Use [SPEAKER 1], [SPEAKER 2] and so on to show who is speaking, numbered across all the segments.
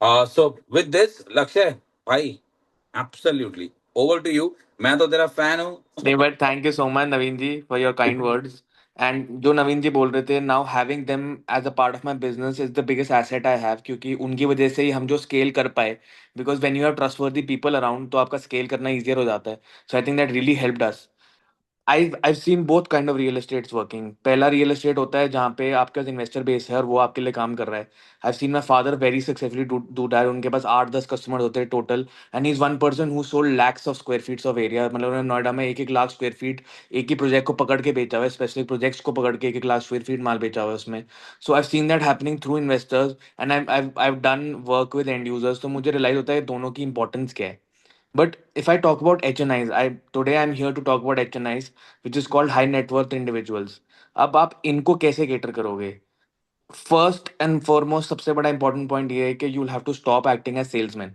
[SPEAKER 1] So with this, Lakshay, भाई, absolutely. Over to you. मैं तो तेरा फैन हूँ.
[SPEAKER 2] नहीं but thank you so much Naveen ji for your kind words. And जो नवीन जी बोल रहे थे, now having them as a part of my business is the biggest asset I have, क्योंकि उनकी वजह से ही हम जो स्केल कर पाए। Because when you have trustworthy people around तो आपका स्केल करना ईजियर हो जाता है। So I think that really helped us. I've seen both kind of real estates working. पहला रियल एस्टेट होता है जहाँ पे आपके पास इन्वेस्टर बेस है और वो आपके लिए काम कर रहा है। I've seen my father very successfully do that. उनके पास 8-10 कस्टमर होते हैं total, and he is one person who sold lakhs of square feets of area. मतलब उन्होंने नोएडा में 1-1 लाख स्क्वायर फीट एक ही प्रोजेक्ट को पकड़ के बेचा हुआ है, स्पेसिफिक प्रोजेक्ट्स को पकड़ के 1-1 लाख स्क्वायर फीट माल बेचा हुआ है उसमें। So I seen that happening through investors, and I done work with end users. तो मुझे रियलाइज होता है दोनों की इंपॉर्टेंस क्या है। But if I talk about HNIs, I today I'm here to talk about HNIs, which is called high net worth individuals. अब आप इनको कैसे cater करोगे? फर्स्ट एंड फॉरमोस्ट सबसे बड़ा इंपॉर्टेंट पॉइंट ये है कि you will have to stop acting as salesman.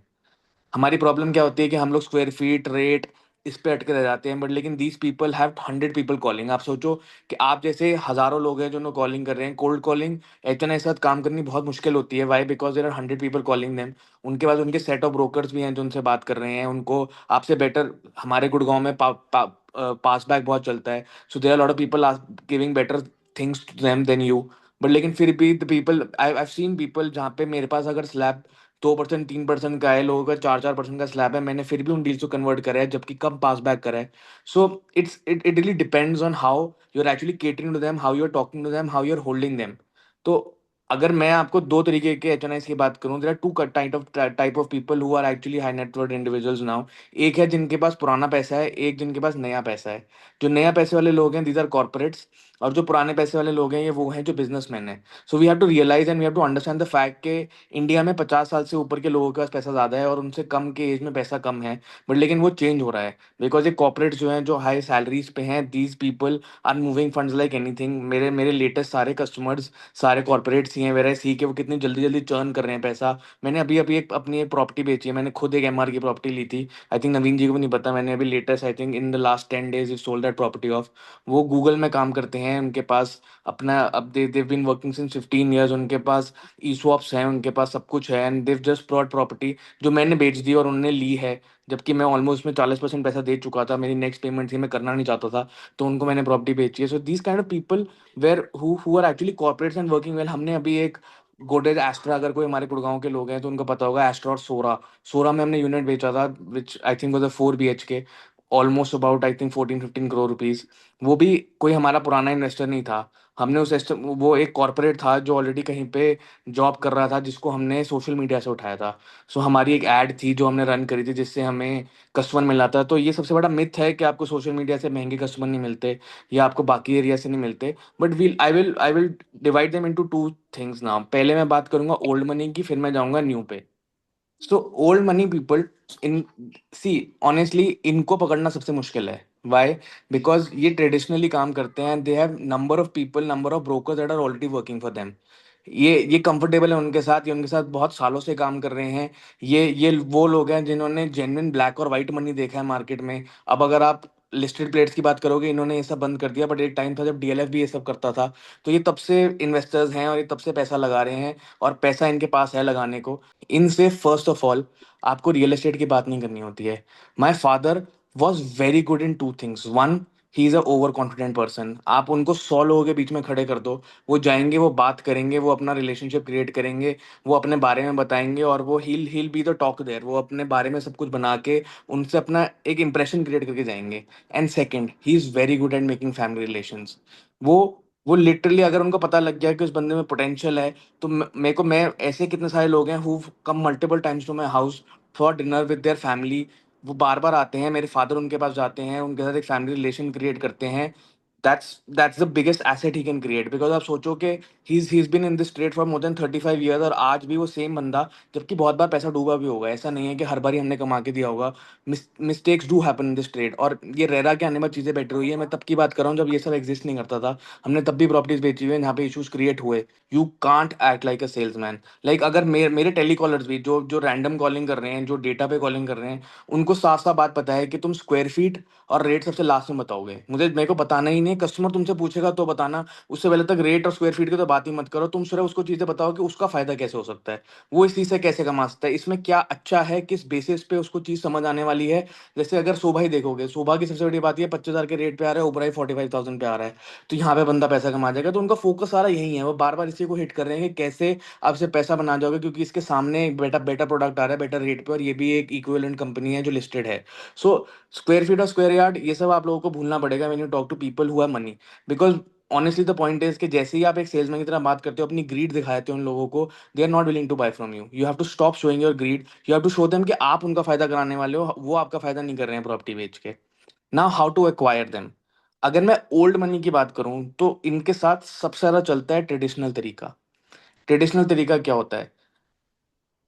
[SPEAKER 2] हमारी प्रॉब्लम क्या होती है कि हम लोग स्क्वायर फीट रेट इस पे अटके रह जाते हैं, बट लेकिन these people have 100 people calling. आप सोचो कि आप जैसे हजारों लोग हैं जो कॉलिंग कर रहे हैं, cold calling. H N I साथ काम करनी बहुत मुश्किल होती है। Why? Because there are 100 people calling them. उनके पास उनके सेट ऑफ ब्रोकर्स भी हैं जो उनसे बात कर रहे हैं उनको। आपसे बेटर हमारे गुड़गांव में पास बैक बहुत चलता है। So there are lot of people are giving better things to them than you. But लेकिन फिर भी the people I seen people जहाँ पे मेरे पास अगर स्लैब 2% 3% का है, लोगों का 4-4% का स्लैब है, मैंने फिर भी उन डील्स को कन्वर्ट करा है जबकि कम पास बैक करा है। So it really depends on how you are actually catering to them, how you are talking to them, how you are holding them. तो अगर मैं आपको दो तरीके के एच एन की बात करूं, there are two type of people who are actually high net worth individuals now. एक है जिनके पास पुराना पैसा है, एक जिनके पास नया पैसा है। जो नया पैसे वाले लोग हैं, दीज आर कॉर्पोरेट्स। और जो पुराने पैसे वाले लोग हैं, ये वो हैं जो बिजनेसमैन हैं। So we have to realise and we have to understand the fact के इंडिया में 50 साल से ऊपर के लोगों के पास पैसा ज़्यादा है और उनसे कम के एज में पैसा कम है। बट लेकिन वो चेंज हो रहा है। बिकॉज ये कॉर्पोरेट्स जो हैं जो हाई सैलरीज पे हैं, these people are moving funds like anything. मेरे मेरे लेटेस्ट सारे कस्टमर्स सारे कॉर्पोरेट्स ही हैं। वेर आई सी के वो कितनी जल्दी जल्दी चर्न कर रहे हैं पैसा। मैंने अभी अभी एक अपनी एक प्रॉपर्टी बेची है। मैंने खुद एक एमआर की प्रॉपर्टी ली थी। आई थिंक नवीन जी को भी नहीं पता। मैंने अभी latest I think in the last 10 days sold that property of. वो गूगल में काम करते हैं, उनके पास अपना अब they've been working since 15 years। उनके पास ई स्वैप्स हैं, उनके पास सब कुछ है, and they've just brought property जो मैंने बेच दी और उन्होंने ली है। जबकि मैं ऑलमोस्ट में 40% पैसा दे चुका था, मेरी नेक्स्ट पेमेंट थी, मैं करना नहीं चाहता था। तो उनको मैंने प्रॉपर्टी बेची है। So these kind of people where who are actually corporates and working well. हमने अभी एक गोडरेज एस्ट्रा, अगर कोई हमारे गुड़गांव के लोग हैं तो उनको पता होगा, एस्ट्रा और सोरा। सोरा में हमने यूनिट बेचा था which I think was a 4 BHK, almost about I think 14-15 crore rupees. वो भी कोई हमारा पुराना इन्वेस्टर नहीं था। हमने वो एक कॉर्पोरेट था जो ऑलरेडी कहीं पे जॉब कर रहा था, जिसको हमने सोशल मीडिया से उठाया था। सो हमारी एक ऐड थी जो हमने रन करी थी जिससे हमें कस्टमर मिला था। तो ये सबसे बड़ा मिथ है कि आपको सोशल मीडिया से महंगे कस्टमर नहीं मिलते या आपको बाकी एरिया से नहीं मिलते। But I will divide them into two things now. पहले मैं बात करूंगा ओल्ड मनी की, फिर मैं जाऊंगा न्यू पे। So old money people in see honestly इनको पकड़ना सबसे मुश्किल है। वाई? बिकॉज ये ट्रेडिशनली काम करते हैं। They have number of people, number of brokers that are already working for them. ये कंफर्टेबल है उनके साथ, ये उनके साथ बहुत सालों से काम कर रहे हैं। ये वो लोग हैं जिन्होंने जेन्युइन ब्लैक और वाइट मनी देखा है मार्केट में। अब अगर आप लिस्टेड प्लेट्स की बात करोगे, इन्होंने ये सब बंद कर दिया, बट एक टाइम था जब डीएलएफ भी ये सब करता था। तो ये तब से इन्वेस्टर्स हैं और ये तब से पैसा लगा रहे हैं, और पैसा इनके पास है लगाने को। इनसे फर्स्ट ऑफ ऑल आपको रियल एस्टेट की बात नहीं करनी होती है। My father was very good in two things. One, he is a over confident person. आप उनको 100 लोगों के बीच में खड़े कर दो, वो जाएंगे, वो बात करेंगे, वो अपना रिलेशनशिप क्रिएट करेंगे, वो अपने बारे में बताएंगे, और वो he'll be the talk there. वो अपने बारे में सब कुछ बना के उनसे अपना एक इंप्रेशन क्रिएट करके जाएंगे। And second, he is very good at making family relations. वो वो लिटरली अगर उनको पता लग गया कि उस बंदे में पोटेंशियल है, तो मेरे को मैं ऐसे कितने सारे लोग हैं who come multiple times to my house for dinner with their family. वो बार बार आते हैं, मेरे फादर उनके पास जाते हैं, उनके साथ एक फैमिली रिलेशन क्रिएट करते हैं। That's the biggest asset he can create. Because आप सोचो कि he is been in this trade for more than 35 years, और आज भी वो सेम बंदा, जबकि बहुत बार पैसा डूबा भी होगा। ऐसा नहीं है कि हर बार ही हमने कमा के दिया होगा। Mistakes do happen in this trade, और ये रेरा के आने में चीज़ें बेटर हुई है। मैं तब की बात कर रहा हूँ जब ये सब एग्जिस्ट नहीं करता था। हमने तब भी प्रॉपर्टीज बेची हुई है जहाँ पे इशूज क्रिएट हुए। You can't act like a salesman. Like अगर मेरे टेलीकॉलर्स भी जो जो रैंडम कॉलिंग कर रहे हैं, जो डेटा पे कॉलिंग कर रहे हैं, उनको साफ साफ बात पता है कि तुम स्क्वायर फीट और रेट सबसे लास्ट में बताओगे। मेरे को बताना ही नहीं, कस्टमर तुमसे पूछेगा तो बताना। उससे पहले तक रेट और स्क्वायर फीट की तो बात बात ही मत करो, तुम सिर्फ उसको चीजें बताओ कि उसका फायदा कैसे हो सकता है, वो इस चीज से कैसे कमा सकता है, इसमें क्या अच्छा है, किस बेसिस पे उसको चीज समझ आने वाली है। जैसे अगर शोभा ही देखोगे, शोभा की सबसे बड़ी बात ये 25,000 के रेट पे आ रहा है, ओबराई 45,000 पे आ रहा है, तो यहाँ पे बंदा पैसा कमा जाएगा। तो उनका फोकस सारा यही है, वो बार बार इसी को हिट कर रहे हैं कि कैसे आप से पैसा बना जाओगे, क्योंकि इसके सामने एक बेटा बेटर प्रोडक्ट आ रहा है बेटर रेट पे, और ये भी एक इक्विवेलेंट कंपनी है जो लिस्टेड है। सो स्क्वायर फीट और स्क्वायर यार्ड ये सब आप लोगों को भूलना पड़ेगा when you talk to people who have money. Because honestly the point is कि जैसे ही आप एक सेल्समैन की तरह बात करते हो, अपनी ग्रीड दिखाते हो उन लोगों को, they are not willing to buy from you. You have to stop showing your greed, you have to show them कि आप उनका फायदा कराने वाले हो, वो आपका फायदा नहीं कर रहे हैं प्रॉपर्टी बेच के। Now how to acquire them. अगर मैं ओल्ड मनी की बात करूं तो इनके साथ सबसे ज्यादा चलता है ट्रेडिशनल तरीका। ट्रेडिशनल तरीका क्या होता है?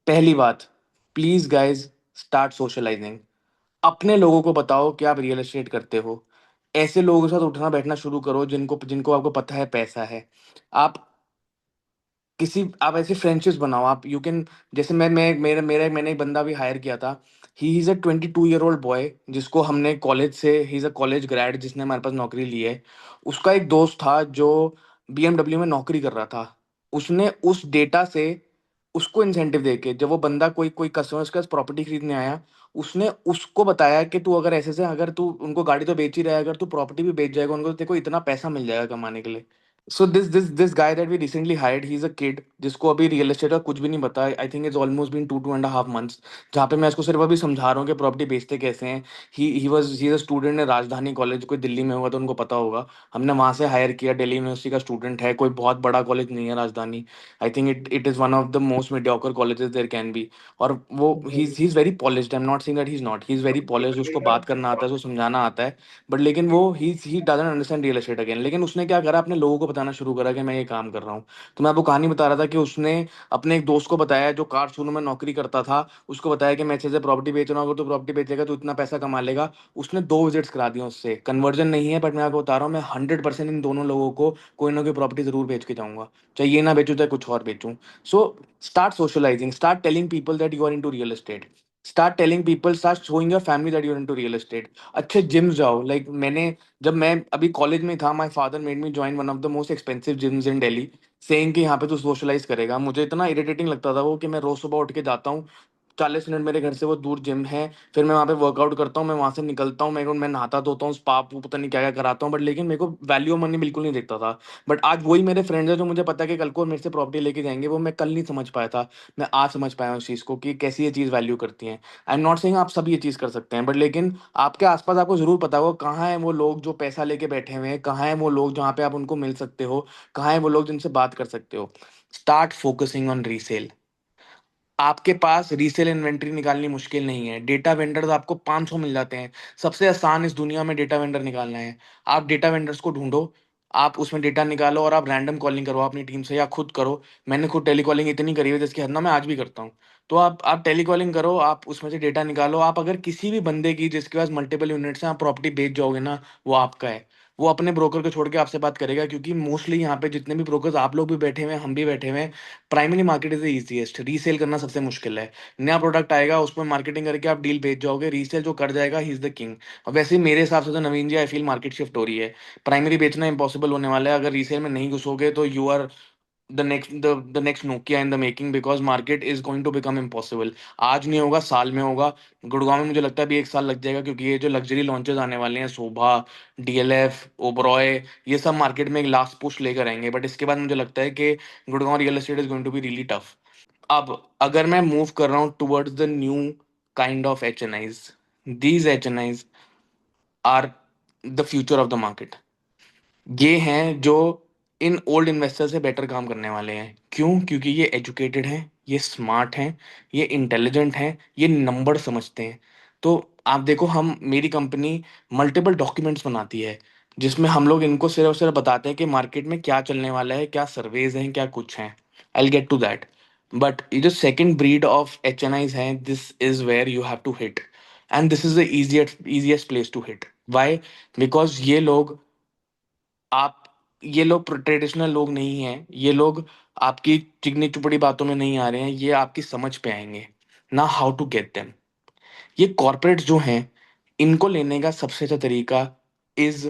[SPEAKER 2] पहली बात, प्लीज गाइज स्टार्ट सोशलाइजिंग। अपने लोगों को बताओ कि आप रियल एस्टेट करते हो। ऐसे लोगों के साथ उठना बैठना शुरू करो जिनको जिनको आपको पता है पैसा है। आप आप ऐसे फ्रेंडशिप्स बनाओ। आप यू कैन, जैसे मैं मेरा मेरा मैंने एक बंदा भी हायर किया था। ही is a 22 year old boy जिसको हमने कॉलेज से, ही इज अ कॉलेज ग्रेड जिसने हमारे पास नौकरी ली है। उसका एक दोस्त था जो BMW में नौकरी कर रहा था। उसने उस डेटा से, उसको इंसेंटिव देके, जब वो बंदा कोई कोई कस्टमर के पास प्रॉपर्टी खरीदने आया, उसने उसको बताया कि तू अगर ऐसे से, अगर तू उनको गाड़ी तो बेच ही रहा है, अगर तू प्रॉपर्टी भी बेच जाएगा उनको, तो तेरे को इतना पैसा मिल जाएगा कमाने के लिए। So this guy that we recently hired, he is a kid जिसको अभी रियल एस्टेट का कुछ भी नहीं पता। I think it's almost been 2.5 months जहाँ पे मैं इसको सिर्फ अभी समझा रहा हूँ कि प्रॉपर्टी बेचते कैसे हैं। ही इज अ स्टूडेंट इन राजधानी कॉलेज, कोई दिल्ली में होगा तो उनको पता होगा। हमने वहाँ से हायर किया, दिल्ली यूनिवर्सिटी का स्टूडेंट है, कोई बहुत बड़ा कॉलेज नहीं है Rajdhani. I think it is one of the most mediocre colleges there can be. और वो he is very polished, I am not saying that he is not, he is very polished, उसको बात करना आता है, उसको समझाना आता है। बट लेकिन वो he doesn't understand real estate again. लेकिन उसने क्या करा, अपने लोगों को बताना शुरू करा कि मैं ये काम कर रहा हूँ। तो मैं आपको कहानी बता रहा था कि उसने अपने एक दोस्त को बताया जो कार शोरूम में नौकरी करता था, उसको बताया कि मैं अच्छे से प्रॉपर्टी बेच रहा हूँ, अगर तो प्रॉपर्टी बेचेगा तो इतना पैसा कमा लेगा। उसने 2 विजिट्स करा दिया, उससे कन्वर्जन नहीं है, बट मैं आपको बता रहा हूँ, मैं 100% इन दोनों लोगों को कोई ना कोई प्रॉपर्टी जरूर बेच के जाऊंगा, चाहे ये ना बेचूं चाहे कुछ और बेचूं। So start socialising, start telling people that you are into real estate, start telling people, start showing your family that you are into real estate. अच्छे जिम्स जाओ, लाइक मैंने, जब मैं अभी कॉलेज में था, my father made me join one of the most expensive gyms in Delhi, saying कि यहाँ पे तू सोशलाइज करेगा। मुझे इतना इरिटेटिंग लगता था वो कि मैं रोज सुबह उठ के जाता हूँ, 40 मिनट मेरे घर से वो दूर जिम है, फिर मैं वहाँ पे वर्कआउट करता हूँ, मैं वहाँ से निकलता हूँ, मैं नहाता धोता हूँ, स्पा पता नहीं क्या क्या कराता हूँ, बट लेकिन मेरे को वैल्यू ऑफ मनी बिल्कुल नहीं दिखता था। बट आज वही मेरे फ्रेंड्स है जो मुझे पता है कि कल को मेरे से प्रॉपर्टी लेके जाएंगे, वो मैं कल नहीं समझ पाया था, मैं आज समझ पाया हूँ उस चीज़ को कि कैसी ये चीज़ वैल्यू करती है। आई एम नॉट सेइंग आप सब ये चीज़ कर सकते हैं, बट लेकिन आपके आसपास आपको जरूर पता होगा कहाँ है वो लोग जो पैसा लेके बैठे हुए हैं, कहाँ है वो लोग जहाँ पे आप उनको मिल सकते हो, कहाँ है वो लोग जिनसे बात कर सकते हो। Start focusing on resale. आपके पास रीसेल इन्वेंट्री निकालनी मुश्किल नहीं है, डेटा वेंडर्स आपको 500 मिल जाते हैं। सबसे आसान इस दुनिया में डेटा वेंडर निकालना है। आप डेटा वेंडर्स को ढूंढो, आप उसमें डेटा निकालो, और आप रैंडम कॉलिंग करवाओ अपनी टीम से या खुद करो। मैंने खुद टेलीकॉलिंग इतनी करी है जिसकी हद ना, मैं आज भी करता हूँ। तो आप टेलीकॉलिंग करो, आप उसमें से डेटा निकालो। आप अगर किसी भी बंदे की जिसके पास मल्टीपल यूनिट्स हैं आप प्रॉपर्टी बेच जाओगे ना, वो आपका है। वो अपने ब्रोकर को छोड़ के आपसे बात करेगा, क्योंकि मोस्टली यहाँ पे जितने भी ब्रोकर्स, आप लोग भी बैठे हुए हैं, हम भी बैठे हुए हैं, primary market is the easiest, resale करना सबसे मुश्किल है। नया प्रोडक्ट आएगा उस पर मार्केटिंग करके आप डील बेच जाओगे, रीसेल जो कर जाएगा ही इज द किंग। और वैसे ही मेरे हिसाब से तो नवीन जी, आई फील मार्केट शिफ्ट हो रही है। प्राइमरी बेचना इंपॉसिबल होने वाला है, अगर रीसेल में नहीं घुसोगे तो you are the next Nokia in the making, because market is going to become impossible. आज नहीं होगा, साल में होगा। गुड़गांव में मुझे लगता है अभी 1 साल लग जाएगा, क्योंकि ये जो लग्जरी लॉन्चेस आने वाले हैं, शोभा, DLF, ओबरॉय, ये सब मार्केट में एक लास्ट पुश लेकर आएंगे। बट इसके बाद मुझे लगता है कि Gurgaon real estate is going to be really tough. अब अगर मैं मूव कर रहा हूँ towards the new kind of HNIs, these HNIs are the future of the market. ये हैं जो इन ओल्ड इन्वेस्टर से बेटर काम करने वाले हैं। क्यों? क्योंकि ये एजुकेटेड हैं, ये स्मार्ट हैं, ये इंटेलिजेंट हैं, ये नंबर समझते हैं। तो आप देखो, हम मेरी कंपनी मल्टीपल डॉक्यूमेंट्स बनाती है जिसमें हम लोग इनको सिर्फ और सिर्फ बताते हैं कि मार्केट में क्या चलने वाला है, क्या सर्वेज हैं, क्या कुछ हैं। I get to that. But ये जो सेकेंड ब्रीड ऑफ HNIs हैं, this is where you have to hit, and this is the easiest place to hit. Why? Because आप ये लोग ट्रेडिशनल लोग नहीं हैं, ये लोग आपकी चिकनी चुपड़ी बातों में नहीं आ रहे हैं, ये आपकी समझ पे आएंगे ना। How to get them. ये कॉर्पोरेट जो हैं, इनको लेने का सबसे अच्छा तरीका इज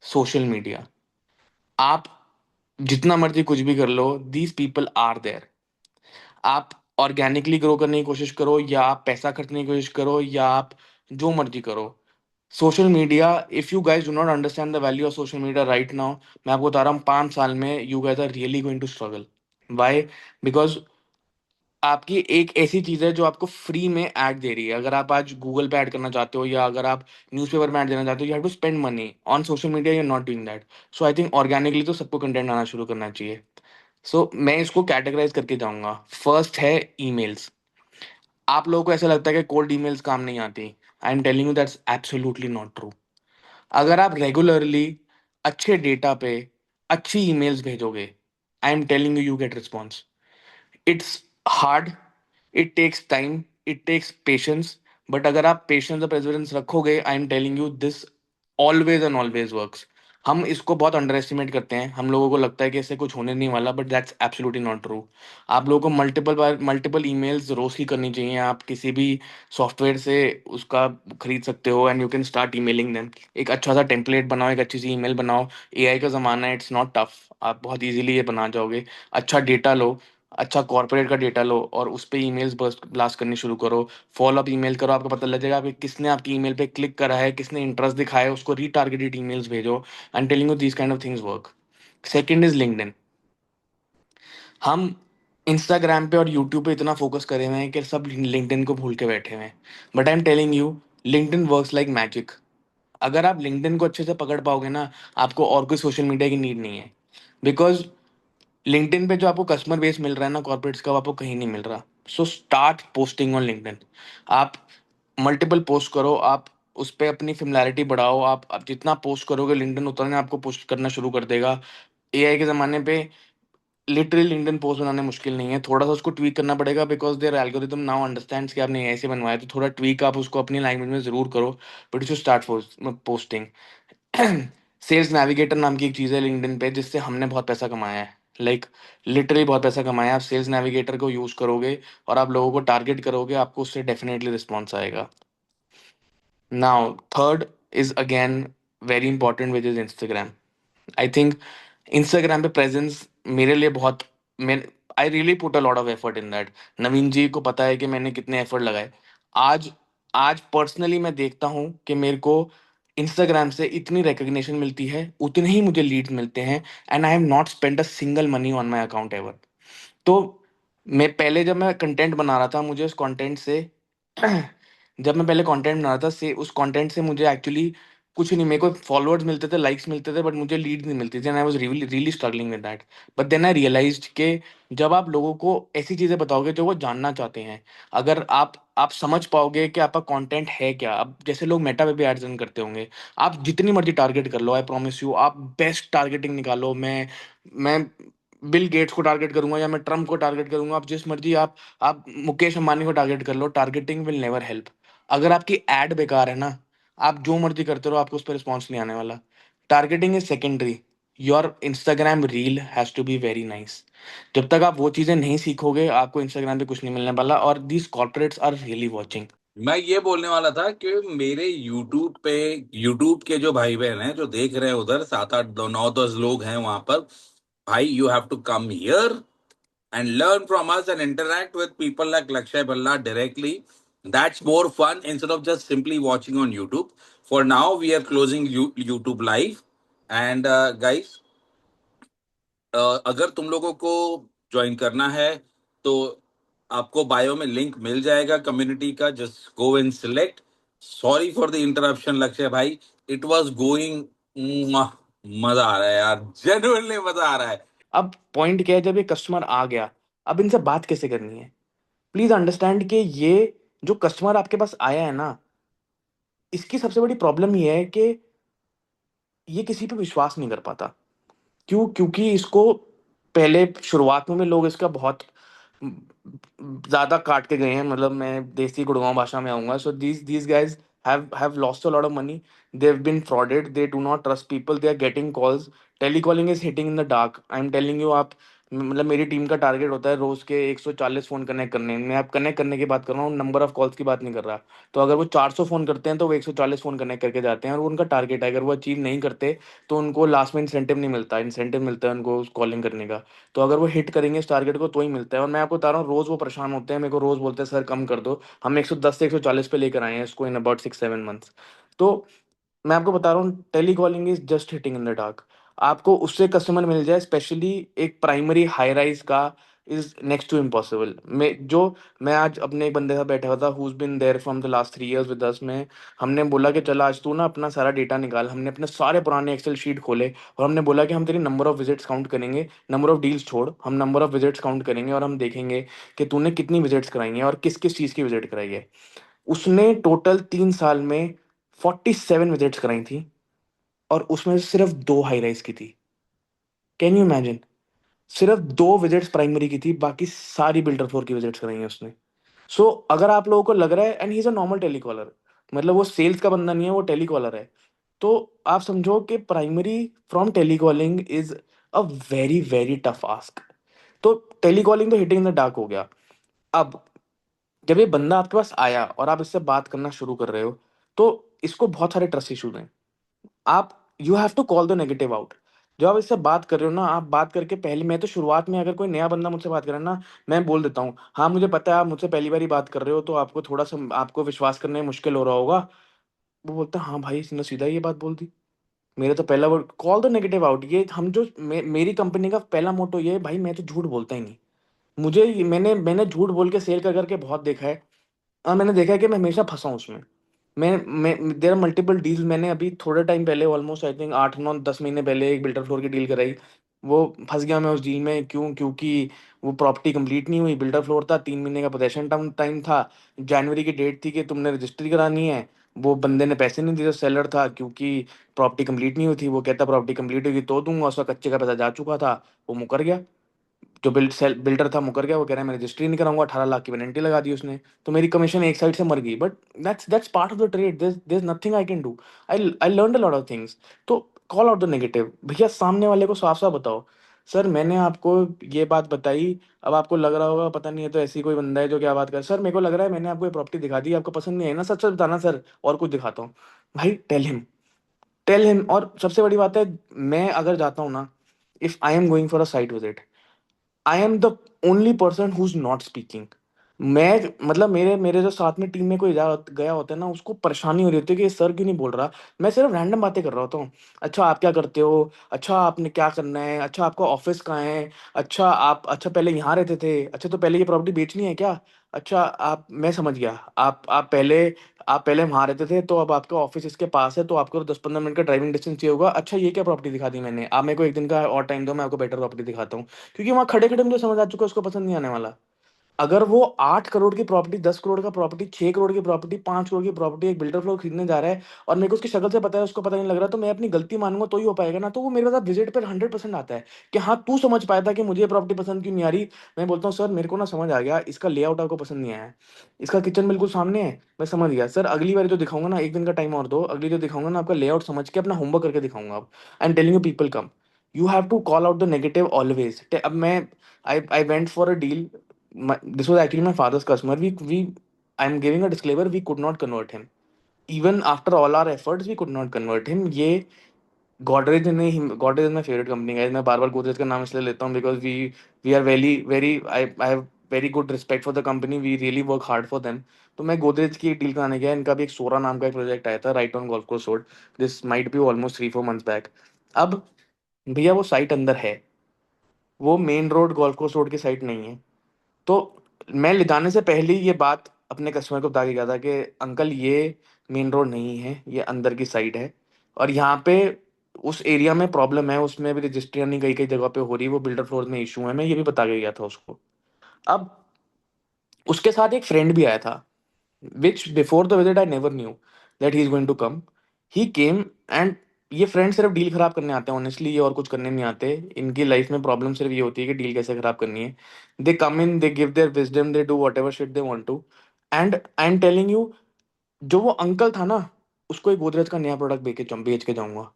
[SPEAKER 2] सोशल मीडिया। आप जितना मर्जी कुछ भी कर लो, दीज पीपल आर देयर। आप ऑर्गेनिकली ग्रो करने की कोशिश करो, या आप पैसा खर्चने की कोशिश करो, या आप जो मर्जी करो, social media, if you guys do not understand the value of social media right now, मैं आपको बता रहा हूँ 5 साल में you guys are really going to struggle. Why? Because आपकी एक ऐसी चीज है जो आपको फ्री में ऐड दे रही है। अगर आप आज गूगल पे ऐड करना चाहते हो, या अगर आप न्यूज़पेपर में ऐड देना चाहते हो, you have to spend money on social media, you are not doing that. So I think organically तो सबको कंटेंट आना शुरू करना चाहिए। सो मैं इसको कैटेगराइज करके जाऊंगा। फर्स्ट है ईमेल्स। आप लोगों को ऐसा लगता है कि कोल्ड ईमेल्स काम नहीं आती। I am telling you that's absolutely not true. अगर आप रेगुलरली अच्छे डेटा पे अच्छी ईमेल्स भेजोगे, I am telling you, you get response. It's hard, it takes time, it takes patience, but अगर आप पेशेंस और perseverance रखोगे, I am telling you, this always and always works. हम इसको बहुत अंडर एस्टिमेट करते हैं, हम लोगों को लगता है कि इससे कुछ होने नहीं वाला, but that's absolutely not true. आप लोगों को मल्टीपल बार मल्टीपल ईमेल्स रोज की करनी चाहिए। आप किसी भी सॉफ्टवेयर से उसका खरीद सकते हो, and you can start emailing them. एक अच्छा सा टेम्पलेट बनाओ, एक अच्छी सी ईमेल बनाओ। एआई का ज़माना है, इट्स नॉट टफ, आप बहुत इजीली ये बना जाओगे। अच्छा डेटा लो, अच्छा कॉर्पोरेट का डेटा लो, और उस पे ईमेल्स ब्लास्ट करनी शुरू करो। फॉलो अप ईमेल करो, आपको पता लग जाएगा कि किसने आपकी ईमेल पे क्लिक करा है, किसने इंटरेस्ट दिखाया है, उसको रीटारगेटेड ईमेल्स भेजो। आई am telling you, these kind of things work. Second is LinkedIn. हम इंस्टाग्राम पे और यूट्यूब पे इतना फोकस करे हुए हैं कि सब लिंक्डइन को भूल के बैठे हुए हैं। But I am telling you, LinkedIn works like magic. अगर आप लिंक्डइन को अच्छे से पकड़ पाओगे ना, आपको और कोई सोशल मीडिया की नीड नहीं है। बिकॉज लिंक्डइन पे जो आपको कस्टमर बेस मिल रहा है ना कॉर्पोरेट्स का, वो आपको कहीं नहीं मिल रहा। So start posting on LinkedIn. आप मल्टीपल पोस्ट करो, आप उस पर अपनी सिमिलैरिटी बढ़ाओ। आप जितना पोस्ट करोगे, लिंक्डइन उतना ही आपको पोस्ट करना शुरू कर देगा। एआई के ज़माने पे लिटरली लिंक्डइन पोस्ट बनाने मुश्किल नहीं है, थोड़ा सा उसको ट्वीक करना पड़ेगा, because their algorithm now understands कि आपने एआई से बनवाया, तो थोड़ा ट्वीक आप उसको अपनी लैंग्वेज में ज़रूर करो। But you start posting. Sales navigator नाम की एक चीज़ है लिंक्डइन पे, जिससे हमने बहुत पैसा कमाया है। लाइक लिटरली बहुत पैसा कमाया है। आप सेल्स नेविगेटर को यूज़ करोगे और आप लोगों को टारगेट करोगे, आपको उससे डेफिनेटली रिस्पॉन्स आएगा। Now third is again very important, which is Instagram. I think Instagram पे प्रेजेंस मेरे लिए बहुत, मैं I really put a lot of effort in that. Naveen ji को पता है कि मैंने कितने एफर्ट लगाए। आज आज पर्सनली मैं देखता हूँ कि मेरे को इंस्टाग्राम से इतनी रिकग्निशन मिलती है, उतने ही मुझे लीड्स मिलते हैं, and I have not spend a single money on my account ever. तो मैं पहले जब मैं कंटेंट बना रहा था, मुझे उस कंटेंट से जब मैं पहले कंटेंट बना रहा था, से उस कंटेंट से मुझे एक्चुअली कुछ नहीं, मेरे को फॉलोअर्स मिलते थे, लाइक्स मिलते थे, बट मुझे लीड्स नहीं मिलती थी, and I was really really struggling with that. But then I realised कि जब आप लोगों को ऐसी चीज़ें बताओगे जो वो जानना चाहते हैं, अगर आप समझ पाओगे कि आपका कंटेंट है क्या। अब जैसे लोग मेटा पे भी एड्स रन करते होंगे, आप जितनी मर्जी टारगेट कर लो, आई प्रॉमिस यू, आप बेस्ट टारगेटिंग निकालो। मैं बिल गेट्स को टारगेट करूंगा, या मैं ट्रम्प को टारगेट करूंगा, आप जिस मर्जी आप मुकेश अंबानी को टारगेट कर लो, टारगेटिंग विल नेवर हेल्प। अगर आपकी एड बेकार है ना, आप जो मर्जी करते रहो, आपको उस पर रिस्पॉन्स नहीं आने वाला। Targeting is secondary. Your Instagram reel has to be very nice. जब तक आप वो चीजें नहीं सीखोगे, आपको इंस्टाग्राम पे कुछ नहीं मिलने वाला, और these corporates are really watching.
[SPEAKER 1] मैं ये बोलने वाला था कि मेरे यूट्यूब पे, यूट्यूब के जो भाई बहन हैं जो देख रहे हैं उधर, 7 8 9 10 लोग हैं वहां पर। भाई, you have to come here and learn from us and interact with people like Lakshay Balla directly. That's more fun instead of just simply watching on YouTube. For now, we are closing YouTube live. And guys, अगर तुम लोगों को join करना है तो आपको bio में link मिल जाएगा कम्युनिटी का, just go and select. Sorry for the interruption लक्ष्य भाई, इट वाज गोइंग। मजा आ रहा है यार, जेन्युइनली मजा आ रहा है।
[SPEAKER 2] अब पॉइंट क्या है, जब ये कस्टमर आ गया, अब इनसे बात कैसे करनी है? प्लीज अंडरस्टैंड कि ये जो कस्टमर आपके पास आया है ना, इसकी सबसे बड़ी प्रॉब्लम ये है कि ये किसी पे विश्वास नहीं कर पाता। क्यों? क्योंकि इसको पहले शुरुआत में लोग इसका बहुत ज़्यादा काट के गए हैं। मतलब मैं देसी गुड़गांव भाषा में आऊँगा। So these guys have lost a lot of money. They've been frauded. They do not trust people. They are getting calls. Telecalling is hitting in the dark. I'm telling you, आप मतलब मेरी टीम का target होता है रोज के 140 phone connect करने। मैं आप कनेक्ट करने की बात कर रहा हूँ, नंबर ऑफ कॉल्स की बात नहीं कर रहा। तो अगर वो 400 फोन करते हैं तो वो 140 फोन कनेक्ट करके जाते हैं, और वो उनका टारगेट है। अगर वो अचीव नहीं करते तो उनको लास्ट में इंसेंटिव नहीं मिलता, इंसेंटिव मिलता है उनको कॉलिंग करने का। तो अगर वो हिट करेंगे इस टारगेट को तो ही मिलता है। और मैं आपको बता रहा हूँ, रोज वो परेशान होते हैं, मेरे को रोज बोलते हैं सर कम कर दो। हम 110 से 140 पे लेकर आए हैं इसको इन अबाउट 6-7 मंथ्स। तो मैं आपको बता रहा हूँ, telecalling is just hitting in the dark. आपको उससे कस्टमर मिल जाए, स्पेशली एक प्राइमरी हाई राइज का, इज नेक्स्ट टू इम्पॉसिबल। मैं आज अपने एक बंदे के साथ बैठा हुआ था, who's been there from the last 3 years with us में। हमने बोला कि चल आज तू ना अपना सारा डेटा निकाल। हमने अपने सारे पुराने एक्सेल शीट खोले और हमने बोला कि हम तेरी नंबर ऑफ विजिट्स काउंट करेंगे। नंबर ऑफ डील्स छोड़, हम नंबर ऑफ विजिट्स काउंट करेंगे और हम देखेंगे कि तूने कितनी विजिट्स कराई हैं और किस किस चीज़ की विजिट कराई है। उसने टोटल 3 साल में 47 विजिट्स कराई थी, और उसमें से सिर्फ 2 हाई राइज की थी। Can you imagine? सिर्फ 2 विजिट्स प्राइमरी की थी, बाकी सारी बिल्डर फ्लोर की विजिट्स कराई हैं उसने। सो अगर आप लोगों को लग रहा है, and he is a normal telecaller, मतलब वो सेल्स का बंदा नहीं है, वो टेलीकॉलर है, तो आप समझो कि primary from telecalling is a very very tough ask. तो टेलीकॉलिंग तो हिटिंग द डार्क हो गया। अब जब ये बंदा आपके पास आया और आप इससे बात करना शुरू कर रहे हो, तो इसको बहुत सारे ट्रस्ट इशूज हैं। आप you have to call the negative out. जब आप इससे बात कर रहे हो ना, आप बात करके पहले, मैं तो शुरुआत में अगर कोई नया बंदा मुझसे बात करे ना, मैं बोल देता हूँ हाँ मुझे पता है आप मुझसे पहली बार ही बात कर रहे हो, तो आपको थोड़ा सा आपको विश्वास करने में मुश्किल हो रहा होगा। वो बोलता है हाँ भाई, इसने सीधा ये बात बोल दी। मेरा तो पहला word call the negative out. ये हम जो मेरी कंपनी का पहला मोटो ये है भाई, मैं तो झूठ बोलता ही नहीं। मैंने मैंने झूठ बोल के सेल कर करके बहुत देखा है। मैंने देखा है कि मैं हमेशा फंसा हूँ उसमें। मैं देयर आर मल्टीपल डील्स। मैंने अभी थोड़े टाइम पहले, ऑलमोस्ट आई थिंक 8-9-10 महीने पहले, एक बिल्डर फ्लोर की डील कराई। वो फंस गया मैं उस डील में। क्योंकि वो प्रॉपर्टी कंप्लीट नहीं हुई। बिल्डर फ्लोर था, 3 महीने का पोजेशन टाइम टाइम था। जनवरी की डेट थी कि तुमने रजिस्ट्री करानी है। वो बंदे ने पैसे नहीं दिए, जो सेलर था, क्योंकि प्रॉपर्टी कंप्लीट नहीं हुई थी। वो कहता प्रॉपर्टी कंप्लीट होगी तो दूंगा, उसका कच्चे का पैसा जा चुका था। वो मुकर गया। जो बिल्डर था मुकर गया। वो कह रहा है मैं रजिस्ट्री नहीं कराऊंगा, 18 लाख की पेनल्टी लगा दी उसने। तो मेरी कमीशन एक साइड से मर गई। But that's part of the trade, there is nothing I can do. I learn a lot of things. तो कॉल आउट द नेगेटिव भैया, सामने वाले को साफ साफ बताओ सर मैंने आपको ये बात बताई। अब आपको लग रहा होगा पता नहीं है तो ऐसी कोई बंदा है जो क्या बात कर, सर मेरे को लग रहा है मैंने आपको ये प्रॉपर्टी दिखा दी, आपको पसंद नहीं आई ना, सच सच बताना सर और कुछ दिखाता हूँ। भाई टेल हिम। और सबसे बड़ी बात है, मैं अगर जाता हूँ ना, if I am going for a site visit, I am the only person who is not speaking. मैं मतलब मेरे मेरे जो साथ में टीम में कोई गया होता है ना, उसको परेशानी हो रही होती है कि ये सर क्यों नहीं बोल रहा। मैं सिर्फ रैंडम बातें कर रहा होता हूँ। अच्छा आप क्या करते हो, अच्छा आपने क्या करना है, अच्छा आपका ऑफिस कहाँ है, अच्छा आप, अच्छा पहले यहाँ रहते थे, अच्छा तो पहले ये प्रॉपर्टी बेचनी है क्या, अच्छा आप, मैं समझ गया, आप पहले वहाँ रहते थे तो अब आपका ऑफिस इसके पास है तो आपको 10-15 मिनट का ड्राइविंग डिस्टेंस चाहिए होगा। अच्छा ये क्या प्रॉपर्टी दिखा दी मैंने, आप मेरे को एक दिन का और टाइम दो, मैं आपको बेटर प्रॉपर्टी दिखाता हूँ। क्योंकि वहां खड़े खड़े मुझे समझ आ चुका है उसको पसंद नहीं आने वाला। अगर वो 8 करोड़ की प्रॉपर्टी, 10 करोड़ का प्रॉपर्टी, 6 करोड़ की प्रॉपर्टी, 5 करोड़ की प्रॉपर्टी एक बिल्डर फ्लोर खरीदने जा रहा है, और मेरे को उसकी शक्ल से पता है उसको पता नहीं लग रहा, तो मैं अपनी गलती मानूंगा तो ही हो पाएगा ना। तो वो मेरे साथ विजिट पर 100% आता है कि हाँ तू समझ पाया था कि मुझे प्रॉपर्टी पसंद क्यों नहीं आ रही। मैं बोलता हूँ सर मेरे को ना समझ आ गया, इसका लेआउट आपको पसंद नहीं आया है, इसका किचन बिल्कुल सामने है, मैं समझ गया सर। अगली बार जो दिखाऊंगा ना, एक दिन का टाइम और दो, अगली जो दिखाऊंगा ना आपका लेआउट समझ के अपना होमवर्क करके दिखाऊंगा। अब I am telling you people come, you have to call out the negative always. अब मैं, I went for a deal, this was actually my father's customer. I'm giving a disclaimer. We could not convert him. Even after all our efforts, we could not convert him. ये Godrej ने, Godrej is my favorite company guys. मैं बार बार Godrej का नाम इसलिए लेता हूँ because we are very I have very good respect for the company. We really work hard for them. तो मैं गोदरेज की एक डील कराने गया। इनका भी एक सोरा नाम का एक प्रोजेक्ट आया था, right on golf course road. This might be almost 3-4 months back. अब भैया वो साइट अंदर है, वो main road golf course road की साइट नहीं है। तो मैं ले जाने से पहले ही ये बात अपने कस्टमर को बता के गया था कि अंकल ये मेन रोड नहीं है, ये अंदर की साइड है, और यहाँ पे उस एरिया में प्रॉब्लम है, उसमें भी रजिस्ट्रियाँ नहीं कई कई जगह पे हो रही, वो बिल्डर फ्लोर में इशू है। मैं ये भी बता के गया था उसको। अब उसके साथ एक फ्रेंड भी आया था, which before the visit I never knew that he is going to come. He came, and ये फ्रेंड सिर्फ डील खराब करने आते हैं ऑनेस्टली, ये और कुछ करने नहीं आते। इनकी लाइफ में प्रॉब्लम सिर्फ ये होती है कि डील कैसे खराब करनी है। They come in, they give their wisdom, they do whatever shit they want to. And I am telling you, जो वो अंकल था ना, उसको एक गोदरेज का नया प्रोडक्ट बेच के जाऊंगा।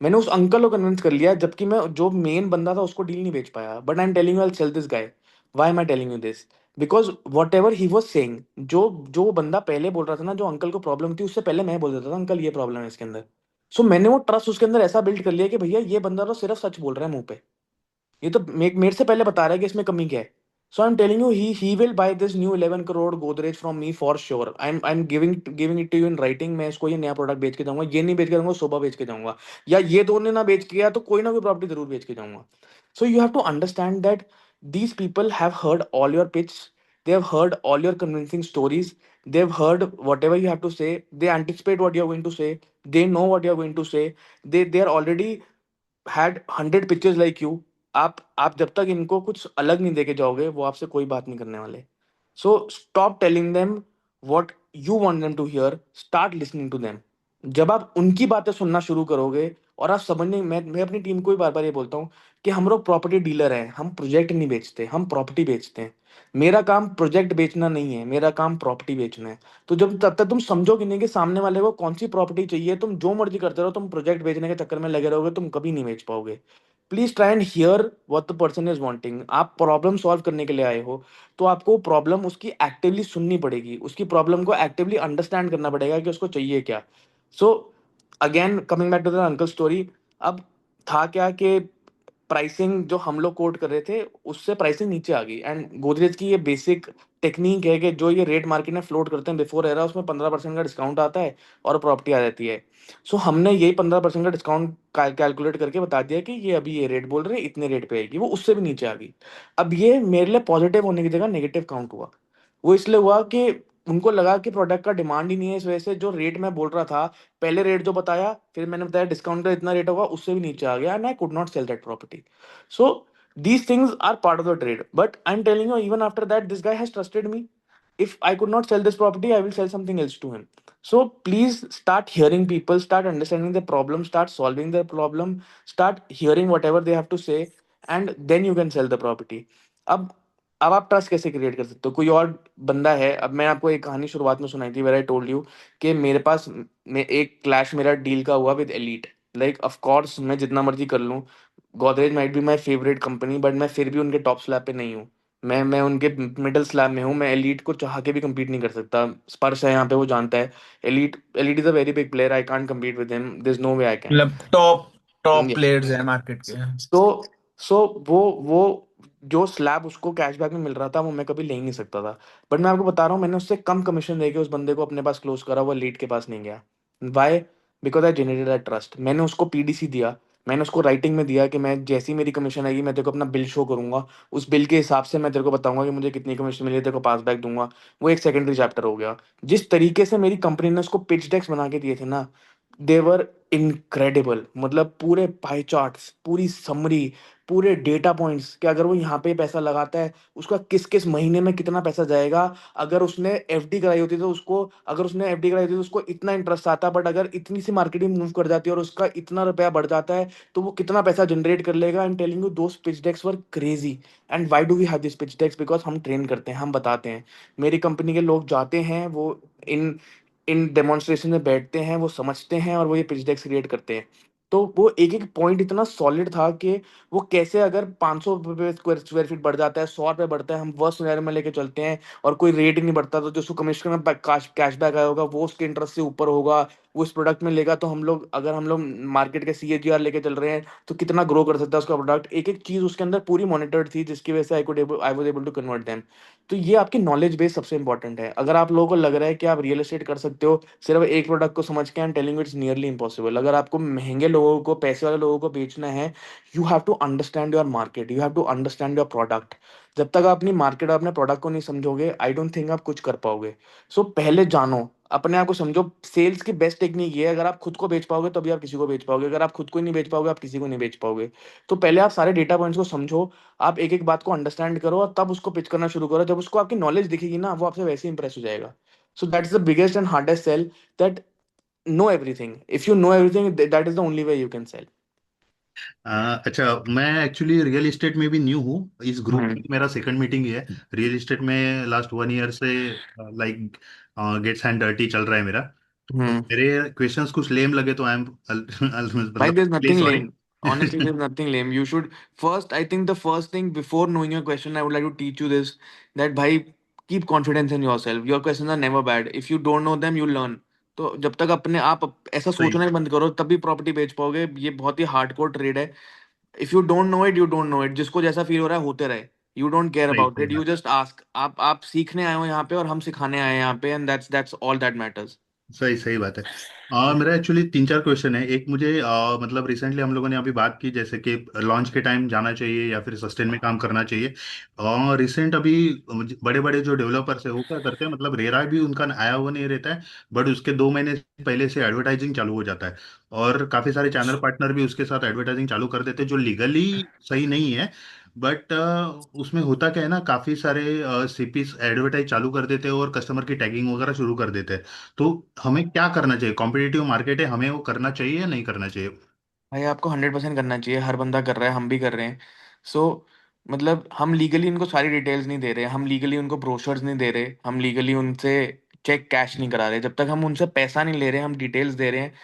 [SPEAKER 2] मैंने उस अंकल को कन्विंस कर लिया, जबकि मैं जो मेन बंदा था उसको डील नहीं बेच पाया। But I am telling you, I sell this guy. Why am I telling you this? Because whatever he was saying, जो जो वो बंदा पहले बोल रहा था ना, जो अंकल को प्रॉब्लम थी, उससे पहले मैं बोल देता था अंकल ये प्रॉब्लम है इसके अंदर। सो मैंने वो ट्रस्ट उसके अंदर ऐसा बिल्ड कर लिया कि भैया ये बंदा तो सिर्फ सच बोल रहा है मुंह पे, ये तो मेरे से पहले बता रहा है कि इसमें कमी क्या है। So I am telling you, he will buy this new 11 crore Godrej from me for sure. I am giving it to you in writing. मैं इसको ये नया प्रोडक्ट बेच के जाऊंगा, ये नहीं बेच के जाऊंगा, सोफा बेच के जाऊंगा, या ये दोनों ने ना बेच के गया तो कोई ना कोई प्रॉपर्टी जरूर बेच के जाऊंगा। So you have to understand that these people have heard all your pitch, they have heard all your convincing stories, they have heard whatever you have to say, they anticipate what you're going to say, they know what you're going to say, they are already had 100 pictures like you. आप जब तक इनको कुछ अलग नहीं देके जाओगे, वो आपसे कोई बात नहीं करने वाले। So stop telling them what you want them to hear, start listening to them. जब आप उनकी बातें सुनना शुरू करोगे और आप समझने, मैं अपनी टीम को भी बार बार ये बोलता हूँ कि हम लोग प्रॉपर्टी डीलर हैं, हम प्रोजेक्ट नहीं बेचते, हम प्रॉपर्टी बेचते हैं। मेरा काम प्रोजेक्ट बेचना नहीं है, मेरा काम प्रॉपर्टी बेचना है। तो जब तब तक तुम समझोगे नहीं कि सामने वाले को कौन सी प्रॉपर्टी चाहिए, तुम जो मर्जी करते रहो, तुम प्रोजेक्ट बेचने के चक्कर में लगे रहोगे, तुम कभी नहीं बेच पाओगे। Please try and here what the person is wanting. आप प्रॉब्लम सॉल्व करने के लिए आए हो, तो आपको प्रॉब्लम उसकी एक्टिवली सुननी पड़ेगी, उसकी प्रॉब्लम को एक्टिवली अंडरस्टैंड करना पड़ेगा कि उसको चाहिए क्या। So again coming back to the uncle story. अब था क्या कि प्राइसिंग जो हम लोग कोट कर रहे थे, उससे प्राइसिंग नीचे आ गई। एंड गोदरेज की ये बेसिक टेक्निक है कि जो ये रेट मार्केट में फ्लोट करते हैं बिफोर एरा, उसमें 15% का डिस्काउंट आता है और प्रॉपर्टी आ जाती है। सो हमने यही 15% का डिस्काउंट कैलकुलेट करके बता दिया कि ये अभी ये रेट बोल रहे हैं, इतने रेट पे आएगी, वो उससे भी नीचे आ गई। अब ये मेरे लिए पॉजिटिव होने की जगह नेगेटिव काउंट हुआ। वो इसलिए हुआ कि उनको लगा कि प्रोडक्ट का डिमांड ही नहीं है, इस वजह से जो रेट मैं बोल रहा था, पहले रेट जो बताया, फिर मैंने बताया डिस्काउंट का इतना रेट होगा, उससे भी नीचे आ गया, and I could not sell that property. So these things are part of the trade, but I'm telling you, even after that, this guy has trusted me. If I could not sell this property, I will sell something else to him. So please start hearing people, start understanding the problem, start solving the problem, start hearing whatever they have to say, and then you can sell the property. अब अब आप trust कैसे create कर सकते हो? कोई और बंदा है, अब मैं आपको एक कहानी शुरुआत में सुनाई थी, वेर आई टोल्ड यू कि मेरे पास मैं एक क्लैश मेरा डील का हुआ with elite. Like of course मैं जितना मर्जी कर लूं, Godrej might be my favourite company, but मैं फिर भी उनके टॉप स्लैब पे नहीं हूँ। मैं उनके मिडिल स्लैब में हूँ। मैं एलीट को चाह के भी compete नहीं कर सकता। स्पर्श है यहाँ पे, वो जानता है। Elite is a very big player, I can't compete with him, there's no way I can।
[SPEAKER 3] मतलब टॉप टॉप प्लेयर्स है मार्केट के।
[SPEAKER 2] तो सो वो जो स्लैब उसको कैशबैक में मिल रहा था, वो मैं कभी ले ही नहीं सकता था। बट मैं आपको बता रहा हूँ, मैंने उससे कम कमीशन देके उस बंदे को अपने पास क्लोज करा, वो लीड के पास नहीं गया। Why? Because I generated that trust. मैंने उसको पीडीसी दिया, मैंने उसको राइटिंग में दिया कि मैं जैसी मेरी कमीशन आएगी, मैं तेरे को अपना बिल शो करूंगा, उस बिल के हिसाब से मैं तेरे को बताऊंगा कि मुझे कितनी कमीशन मिली है, तेरे को पास बैक दूंगा। वो एक सेकेंडरी चैप्टर हो गया। जिस तरीके से मेरी कंपनी ने उसको पिच डेक्स बना के दिए थे ना, देवर इनक्रेडिबल। मतलब पूरे पाई चार्ट्स, पूरी समरी, पूरे डेटा पॉइंट्स कि अगर वो यहाँ पे पैसा लगाता है, उसका किस किस महीने में कितना पैसा जाएगा। अगर उसने एफडी कराई होती तो उसको, अगर उसने एफडी कराई होती तो उसको इतना इंटरेस्ट आता, बट अगर इतनी सी मार्केटिंग मूव कर जाती है और उसका इतना रुपया बढ़ जाता है, तो वो कितना पैसा जनरेट कर लेगा। And telling you, those pitch decks were crazy. And why do we have this pitch decks? Because हम ट्रेन करते हैं, हम बताते हैं। मेरी कंपनी के लोग जाते हैं, वो इन इन डेमोन्स्ट्रेशन में बैठते हैं, वो समझते हैं, और वो ये पिच डेक्स क्रिएट करते हैं। तो वो एक एक पॉइंट इतना सॉलिड था कि वो कैसे अगर 500 रुपये स्क्वायर फीट बढ़ जाता है, 100 रुपये बढ़ता है, हम वर्स्ट सिनेरियो में लेके चलते हैं, और कोई रेट ही नहीं बढ़ता, तो जो उसको कमीशन में कैशबैक आया होगा, वो उसके इंटरेस्ट से ऊपर होगा, वो इस प्रोडक्ट में लेगा। तो हम लोग, अगर हम लोग मार्केट के सीएजीआर लेके चल रहे हैं, तो कितना ग्रो कर सकता है उसका प्रोडक्ट। एक एक चीज उसके अंदर पूरी मॉनिटर्ड थी, जिसकी वजह से I was able to convert them. तो ये आपकी नॉलेज बेस सबसे इंपॉर्टेंट है। अगर आप लोगों को लग रहा है कि आप रियल एस्टेट कर सकते हो सिर्फ एक प्रोडक्ट को समझ के, आई am telling it's nearly impossible. अगर आपको महंगे लोगों को, पैसे वाले लोगों को बेचना है, you have to understand your market, you have to understand your product. जब तक आप अपनी मार्केट और अपने प्रोडक्ट को नहीं समझोगे, आई डोंट थिंक आप कुछ कर पाओगे। सो पहले जानो, अपने आप को समझो। सेल्स की बेस्ट टेक्निक ये है, अगर आप खुद को बेच पाओगे तभी आप किसी को बेच पाओगे, अगर आप खुद को ही नहीं बेच पाओगे, आप किसी को नहीं बेच पाओगे। तो पहले आप सारे डेटा पॉइंट्स को समझो, आप एक एक बात को अंडरस्टैंड करो, और तब उसको पिच करना शुरू करो। जब उसको आपकी नॉलेज दिखेगी ना, वो आपसे वैसे ही इंप्रेस हो जाएगा। So that's the biggest and hardest sell, that know everything. If you know everything, that is the only way you can sell.
[SPEAKER 3] अच्छा, मैं एक्चुअली रियल एस्टेट में भी न्यू हूँ। इस ग्रुप में मेरा सेकंड मीटिंग ही है। रियल एस्टेट में लास्ट 1 ईयर से लाइक गेट्स एंड डर्टी चल रहा है मेरा। तो
[SPEAKER 2] हम्म।
[SPEAKER 3] मेरे क्वेश्चंस कुछ लेम लगे तो आई एम
[SPEAKER 2] Why
[SPEAKER 3] मतलब
[SPEAKER 2] there's
[SPEAKER 3] please
[SPEAKER 2] nothing
[SPEAKER 3] sorry.
[SPEAKER 2] lame. Honestly, there's nothing lame. You should first, I think the first thing before knowing your question, I would like to teach you this that bhai, keep confidence in yourself. Your questions are never bad. If you don't know them, you learn. तो जब तक अपने आप ऐसा
[SPEAKER 3] सही
[SPEAKER 2] सोचना ही बंद करो तभी प्रॉपर्टी बेच पाओगे। ये बहुत ही हार्डकोर ट्रेड है। If you don't know it, you don't know it. जिसको जैसा फील हो रहा है होते रहे। यू डोंट केयर
[SPEAKER 3] सही
[SPEAKER 2] अबाउट
[SPEAKER 3] सही
[SPEAKER 2] इट, यू
[SPEAKER 3] बात है।
[SPEAKER 2] Just ask. आप सीखने आए हो यहाँ पे और हम सिखाने आए हैं यहाँ पे, and that's all that matters.
[SPEAKER 3] सही सही बात है। मेरा एक्चुअली तीन चार क्वेश्चन है। एक मुझे मतलब रिसेंटली हम लोगों ने अभी बात की जैसे कि लॉन्च के टाइम जाना चाहिए या फिर सस्टेन में काम करना चाहिए। और रिसेंट अभी बड़े बड़े जो डेवलपर्स है वो क्या करते हैं, मतलब रेरा भी उनका आया हुआ नहीं रहता है, बट उसके 2 महीने पहले से एडवर्टाइजिंग चालू हो जाता है। और काफी सारे चैनल पार्टनर भी उसके साथ एडवर्टाइजिंग चालू कर देते हैं जो लीगली सही नहीं है। बट उसमें होता क्या है ना, काफी सारे सीपीस एडवर्टाइज चालू कर देते हैं और कस्टमर की टैगिंग वगैरह शुरू कर देते हैं। तो हमें क्या करना चाहिए? कॉम्पिटिटिव मार्केट है, हमें वो करना चाहिए या नहीं करना चाहिए?
[SPEAKER 2] भाई आपको 100% करना चाहिए। हर बंदा कर रहा है, हम भी कर रहे हैं। सो मतलब हम लीगली उनको सारी डिटेल्स नहीं दे रहे, हम लीगली उनको ब्रोशर्स नहीं दे रहे, हम लीगली उनसे चेक कैश नहीं करा रहे। जब तक हम उनसे पैसा नहीं ले रहे, हम डिटेल्स दे रहे हैं,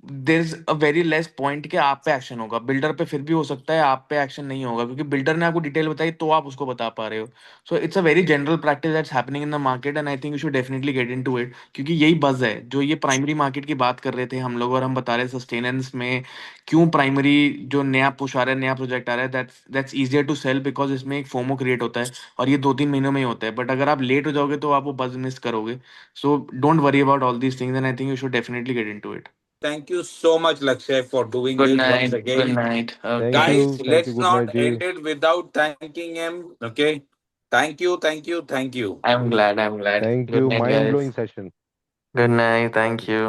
[SPEAKER 2] there is a very less point कि आप पे एक्शन होगा। बिल्डर पे फिर भी हो सकता है, आप पे एक्शन नहीं होगा क्योंकि बिल्डर ने आपको डिटेल बताई तो आप उसको बता पा रहे हो। So it's a very general practice that's happening in the market, and I think you should definitely get into it. क्योंकि यही बज है जो ये प्राइमरी मार्केट की बात कर रहे थे हम लोग, और हम बता रहे सस्टेनेंस में क्यों प्राइमरी जो नया पुश आ रहा है, नया प्रोजेक्ट आ रहा है, that's easier to sell because इसमें एक फोमो क्रिएट होता है और ये 2-3 महीनों में ही होता है। बट अगर आप लेट हो जाओगे तो आप वो बज मिस करोगे। So don't worry about all these things, and I think you should definitely get into it.
[SPEAKER 1] Thank you so much, Lakshay, for doing
[SPEAKER 2] Good
[SPEAKER 1] this once
[SPEAKER 2] night. Good
[SPEAKER 1] again.
[SPEAKER 2] night.
[SPEAKER 4] Thank
[SPEAKER 2] Okay.
[SPEAKER 1] Guys,
[SPEAKER 4] you. Thank you.
[SPEAKER 1] let's
[SPEAKER 4] Good night,
[SPEAKER 1] not
[SPEAKER 4] Ji.
[SPEAKER 1] end it without thanking him. Okay. Thank you, thank you, thank you.
[SPEAKER 2] I'm glad. I'm glad.
[SPEAKER 4] Thank
[SPEAKER 2] Good
[SPEAKER 4] you.
[SPEAKER 2] night,
[SPEAKER 4] Mind
[SPEAKER 2] guys.
[SPEAKER 4] blowing session.
[SPEAKER 2] Good night. Thank you.